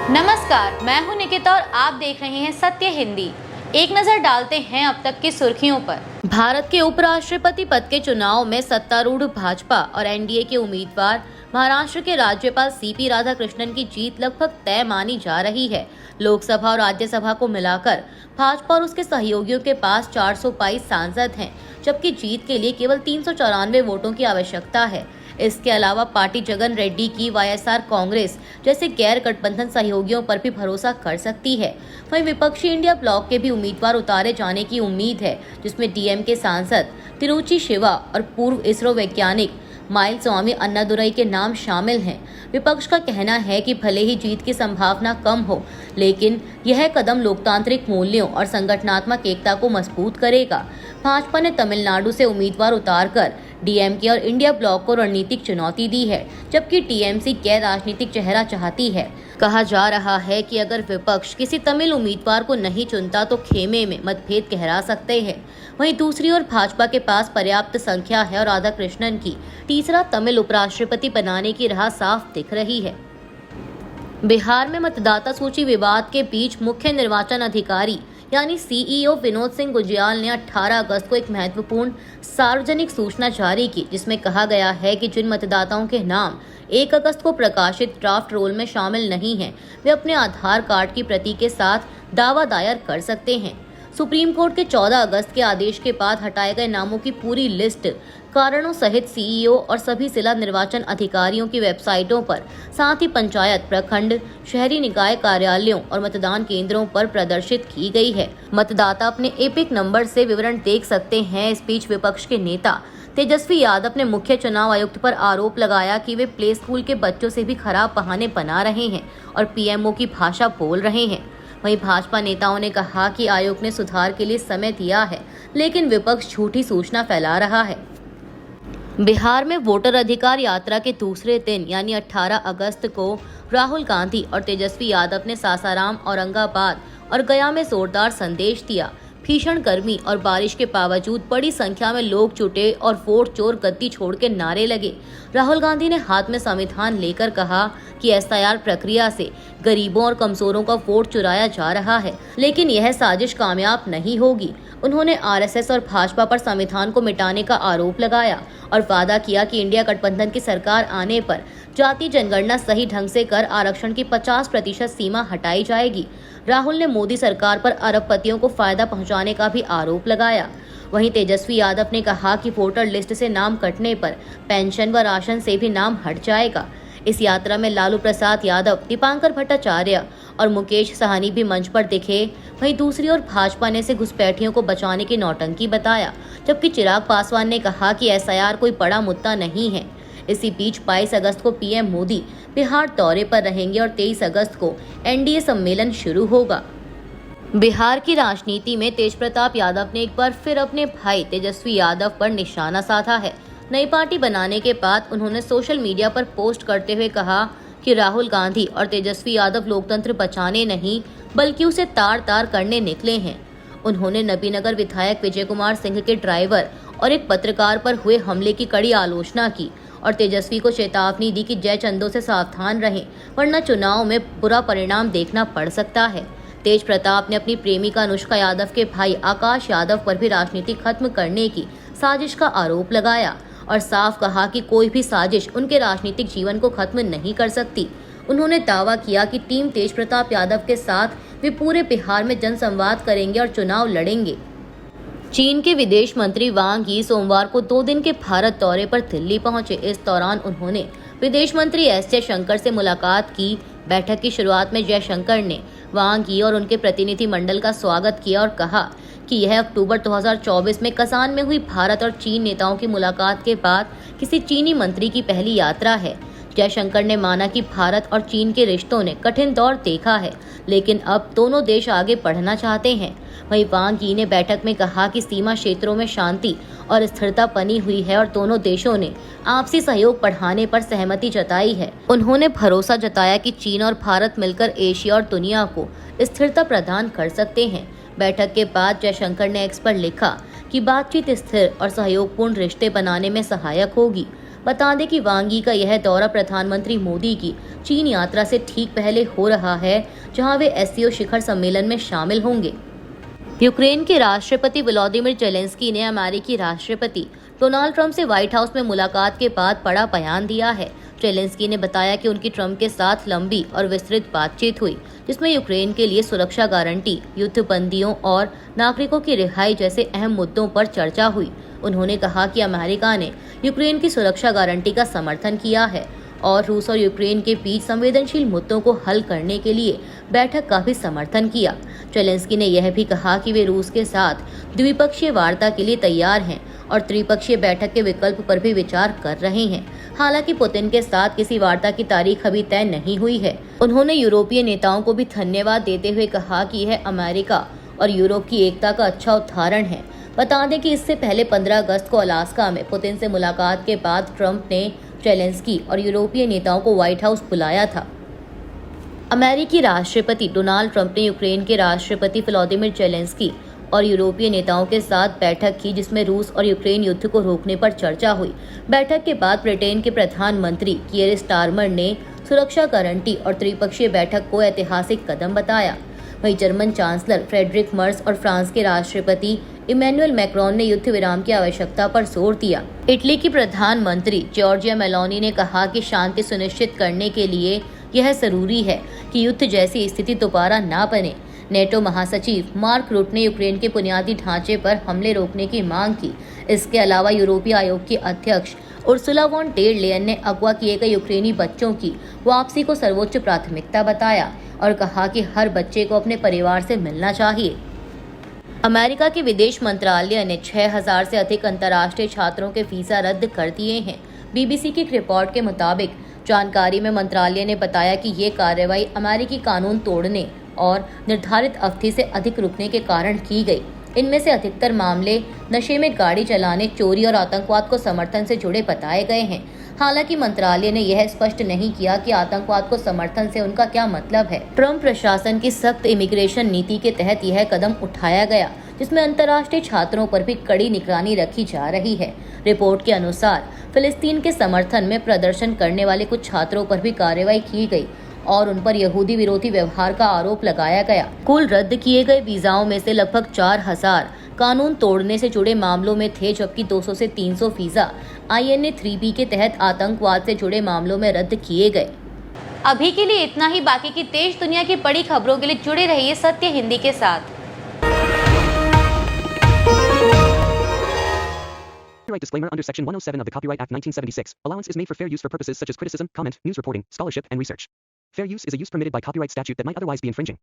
नमस्कार, मैं हूं निकिता और आप देख रहे हैं सत्य हिंदी। एक नजर डालते हैं अब तक की सुर्खियों पर। भारत के उपराष्ट्रपति पद के चुनाव में सत्तारूढ़ भाजपा और एनडीए के उम्मीदवार महाराष्ट्र के राज्यपाल सीपी राधाकृष्णन की जीत लगभग तय मानी जा रही है। लोकसभा और राज्यसभा को मिलाकर भाजपा और उसके सहयोगियों के पास 422 सांसद हैं, जबकि जीत के लिए केवल 394 वोटों की आवश्यकता है। इसके अलावा पार्टी जगन रेड्डी की वाईएसआर कांग्रेस जैसे गैर गठबंधन सहयोगियों पर भी भरोसा कर सकती है। वहीं विपक्षी इंडिया ब्लॉक के भी उम्मीदवार उतारे जाने की उम्मीद है, जिसमें डीएमके सांसद तिरुचि शिवा और पूर्व इसरो वैज्ञानिक माइलस्वामी अन्नादुरई के नाम शामिल हैं। विपक्ष का कहना है कि भले ही जीत की संभावना कम हो, लेकिन यह कदम लोकतांत्रिक मूल्यों और संगठनात्मक एकता को मजबूत करेगा। भाजपा ने तमिलनाडु से उम्मीदवार उतारकर डीएमके और इंडिया ब्लॉक को रणनीतिक चुनौती दी है, जबकि टीएमसी गैर राजनीतिक चेहरा चाहती है। कहा जा रहा है कि अगर विपक्ष किसी तमिल उम्मीदवार को नहीं चुनता तो खेमे में मतभेद गहरा सकते हैं। वहीं दूसरी ओर भाजपा के पास पर्याप्त संख्या है और राधाकृष्णन की तीसरा तमिल उपराष्ट्रपति बनाने की राह साफ दिख रही है। बिहार में मतदाता सूची विवाद के बीच मुख्य निर्वाचन अधिकारी यानी सीईओ विनोद सिंह गुजियाल ने 18 अगस्त को एक महत्वपूर्ण सार्वजनिक सूचना जारी की, जिसमें कहा गया है कि जिन मतदाताओं के नाम 1 अगस्त को प्रकाशित ड्राफ्ट रोल में शामिल नहीं हैं, वे अपने आधार कार्ड की प्रति के साथ दावा दायर कर सकते हैं। सुप्रीम कोर्ट के 14 अगस्त के आदेश के बाद हटाए गए नामों की पूरी लिस्ट कारणों सहित सीईओ और सभी जिला निर्वाचन अधिकारियों की वेबसाइटों पर, साथ ही पंचायत, प्रखंड, शहरी निकाय कार्यालयों और मतदान केंद्रों पर प्रदर्शित की गई है। मतदाता अपने एपिक नंबर से विवरण देख सकते हैं। इस बीच विपक्ष के नेता तेजस्वी यादव ने मुख्य चुनाव आयुक्त पर आरोप लगाया कि वे प्ले स्कूल के बच्चों से भी खराब बहाने बना रहे हैं और पीएमओ की भाषा बोल रहे हैं। वहीं भाजपा नेताओं ने कहा कि आयोग ने सुधार के लिए समय दिया है, लेकिन विपक्ष झूठी सूचना फैला रहा है। बिहार में वोटर अधिकार यात्रा के दूसरे दिन यानी 18 अगस्त को राहुल गांधी और तेजस्वी यादव ने सासाराम, औरंगाबाद और गया में जोरदार संदेश दिया। भीषण गर्मी और बारिश के बावजूद बड़ी संख्या में लोग जुटे और वोट चोर गद्दी छोड़ के नारे लगे। राहुल गांधी ने हाथ में संविधान लेकर कहा कि एसआईआर प्रक्रिया से गरीबों और कमजोरों का वोट चुराया जा रहा है, लेकिन यह साजिश कामयाब नहीं होगी। उन्होंने आरएसएस और भाजपा पर संविधान को मिटाने का आरोप लगाया और वादा किया कि इंडिया गठबंधन की सरकार आने पर जाति जनगणना सही ढंग से कर आरक्षण की 50% सीमा हटाई जाएगी। राहुल ने मोदी सरकार पर अरबपतियों को फायदा पहुंचाने का भी आरोप लगाया। वहीं तेजस्वी यादव ने कहा कि वोटर लिस्ट से नाम कटने पर पेंशन व राशन से भी नाम हट जाएगा। इस यात्रा में लालू प्रसाद यादव, दीपांकर भट्टाचार्य और मुकेश सहनी भी मंच पर दिखे। वहीं दूसरी ओर भाजपा ने इसे घुसपैठियों को बचाने की नौटंकी बताया, जबकि चिराग पासवान ने कहा कि एसआईआर कोई बड़ा मुद्दा नहीं है। इसी बीच 22 अगस्त को पीएम मोदी बिहार दौरे पर रहेंगे और 23 अगस्त को एनडीए सम्मेलन शुरू होगा। बिहार की राजनीति में तेजप्रताप यादव ने एक बार फिर अपने भाई तेजस्वी यादव पर निशाना साधा है। नई पार्टी बनाने के बाद उन्होंने सोशल मीडिया पर पोस्ट करते हुए कहा कि राहुल गांधी और तेजस्वी यादव लोकतंत्र बचाने नहीं बल्कि उसे तार तार करने निकले हैं। उन्होंने नबीनगर विधायक विजय कुमार सिंह के ड्राइवर और एक पत्रकार पर हुए हमले की कड़ी आलोचना की और तेजस्वी को चेतावनी दी कि जय चंदों से सावधान रहें, वरना चुनाव में बुरा परिणाम देखना पड़ सकता है। तेज प्रताप ने अपनी प्रेमिका अनुष्का यादव के भाई आकाश यादव पर भी राजनीति खत्म करने की साजिश का आरोप लगाया और साफ कहा कि कोई भी साजिश उनके राजनीतिक जीवन को खत्म नहीं कर सकती। उन्होंने दावा किया कि टीम तेज प्रताप यादव के साथ वे पूरे बिहार में जनसंवाद करेंगे और चुनाव लड़ेंगे। चीन के विदेश मंत्री वांग यी सोमवार को 2 दिन के भारत दौरे पर दिल्ली पहुंचे। इस दौरान उन्होंने विदेश मंत्री एस जयशंकर से मुलाकात की। बैठक की शुरुआत में जयशंकर ने वांग यी और उनके प्रतिनिधि मंडल का स्वागत किया और कहा कि यह अक्टूबर 2024 में कसान में हुई भारत और चीन नेताओं की मुलाकात के बाद किसी चीनी मंत्री की पहली यात्रा है। जयशंकर ने माना कि भारत और चीन के रिश्तों ने कठिन दौर देखा है, लेकिन अब दोनों देश आगे बढ़ना चाहते हैं। वहीं वांग यी ने बैठक में कहा कि सीमा क्षेत्रों में शांति और स्थिरता बनी हुई है और दोनों देशों ने आपसी सहयोग बढ़ाने पर सहमति जताई है। उन्होंने भरोसा जताया कि चीन और भारत मिलकर एशिया और दुनिया को स्थिरता प्रदान कर सकते हैं। बैठक के बाद जयशंकर ने एक्स पर लिखा कि बातचीत स्थिर और सहयोगपूर्ण रिश्ते बनाने में सहायक होगी। बता दें कि वांग यी का यह दौरा प्रधानमंत्री मोदी की चीन यात्रा से ठीक पहले हो रहा है, जहां वे एससीओ शिखर सम्मेलन में शामिल होंगे। यूक्रेन के राष्ट्रपति व्लादिमीर जेलेंस्की ने अमेरिकी राष्ट्रपति डोनाल्ड ट्रंप से व्हाइट हाउस में मुलाकात के बाद बड़ा बयान दिया है। जेलेंस्की ने बताया कि उनकी ट्रंप के साथ लंबी और विस्तृत बातचीत हुई, जिसमें यूक्रेन के लिए सुरक्षा गारंटी, युद्ध बंदियों और नागरिकों की रिहाई जैसे अहम मुद्दों पर चर्चा हुई। उन्होंने कहा कि अमेरिका ने यूक्रेन की सुरक्षा गारंटी का समर्थन किया है और रूस और यूक्रेन के बीच संवेदनशील मुद्दों को हल करने के लिए बैठक का भी समर्थन किया। जेलेंस्की ने यह भी कहा कि वे रूस के साथ द्विपक्षीय वार्ता के लिए तैयार हैं और त्रिपक्षीय बैठक के विकल्प पर भी विचार कर रहे हैं। हालांकि पुतिन के साथ किसी वार्ता की तारीख अभी तय नहीं हुई है। उन्होंने यूरोपीय नेताओं को भी धन्यवाद देते हुए कहा कि यह अमेरिका और यूरोप की एकता का अच्छा उदाहरण है। बता दें कि इससे पहले 15 अगस्त को अलास्का में पुतिन से मुलाकात के बाद ट्रंप ने जेलेंस्की और यूरोपीय नेताओं को व्हाइट हाउस बुलाया था। अमेरिकी राष्ट्रपति डोनाल्ड ट्रंप ने यूक्रेन के राष्ट्रपति व्लादिमीर जेलेंस्की और यूरोपीय नेताओं के साथ बैठक की, जिसमें रूस और यूक्रेन युद्ध को रोकने पर चर्चा हुई। बैठक के बाद ब्रिटेन के प्रधानमंत्री कीयर स्टारमर ने सुरक्षा गारंटी और त्रिपक्षीय बैठक को ऐतिहासिक कदम बताया। वहीं जर्मन चांसलर फ्रेडरिक मर्स और फ्रांस के राष्ट्रपति इमैनुअल मैक्रोन ने युद्ध विराम की आवश्यकता पर जोर दिया। इटली की प्रधानमंत्री जॉर्जिया मेलोनी ने कहा कि शांति सुनिश्चित करने के लिए यह जरूरी है कि युद्ध जैसी स्थिति दोबारा न बने। नेटो महासचिव मार्क रूट ने यूक्रेन के बुनियादी ढांचे पर हमले रोकने की मांग की। इसके अलावा यूरोपीय आयोग के अध्यक्ष उर्सुला वॉन डेर लेयन ने अगवा किए गए यूक्रेनी बच्चों की वापसी को सर्वोच्च प्राथमिकता बताया और कहा कि हर बच्चे को अपने परिवार से मिलना चाहिए। अमेरिका के विदेश मंत्रालय ने 6000 से अधिक अंतर्राष्ट्रीय छात्रों के वीजा रद्द कर दिए हैं। बीबीसी की एक रिपोर्ट के मुताबिक जानकारी में मंत्रालय ने बताया कि ये कार्रवाई अमेरिकी कानून तोड़ने और निर्धारित अवधि से अधिक रुकने के कारण की गई। इनमें से अधिकतर मामले नशे में गाड़ी चलाने, चोरी और आतंकवाद को समर्थन से जुड़े बताए गए हैं। हालांकि मंत्रालय ने यह स्पष्ट नहीं किया कि आतंकवाद को समर्थन से उनका क्या मतलब है। ट्रंप प्रशासन की सख्त इमिग्रेशन नीति के तहत यह कदम उठाया गया, जिसमें अंतर्राष्ट्रीय छात्रों पर भी कड़ी निगरानी रखी जा रही है। रिपोर्ट के अनुसार फिलिस्तीन के समर्थन में प्रदर्शन करने वाले कुछ छात्रों पर भी कार्रवाई की गई और उन पर यहूदी विरोधी व्यवहार का आरोप लगाया गया। कुल रद्द किए गए वीजाओं में से लगभग 4000 कानून तोड़ने से जुड़े मामलों में थे, जबकि 200 से 300 वीजा INA 3B के तहत आतंकवाद से जुड़े मामलों में रद्द किए गए। अभी के लिए इतना ही। बाकी की देश दुनिया की बड़ी खबरों के लिए जुड़े रहिए सत्य हिंदी के साथ। Copyright disclaimer under Section 107 of the Copyright Act 1976. Allowance is made for fair use for purposes such as criticism, comment, news reporting, scholarship, and research. Fair use is a use permitted by copyright statute that might otherwise be infringing.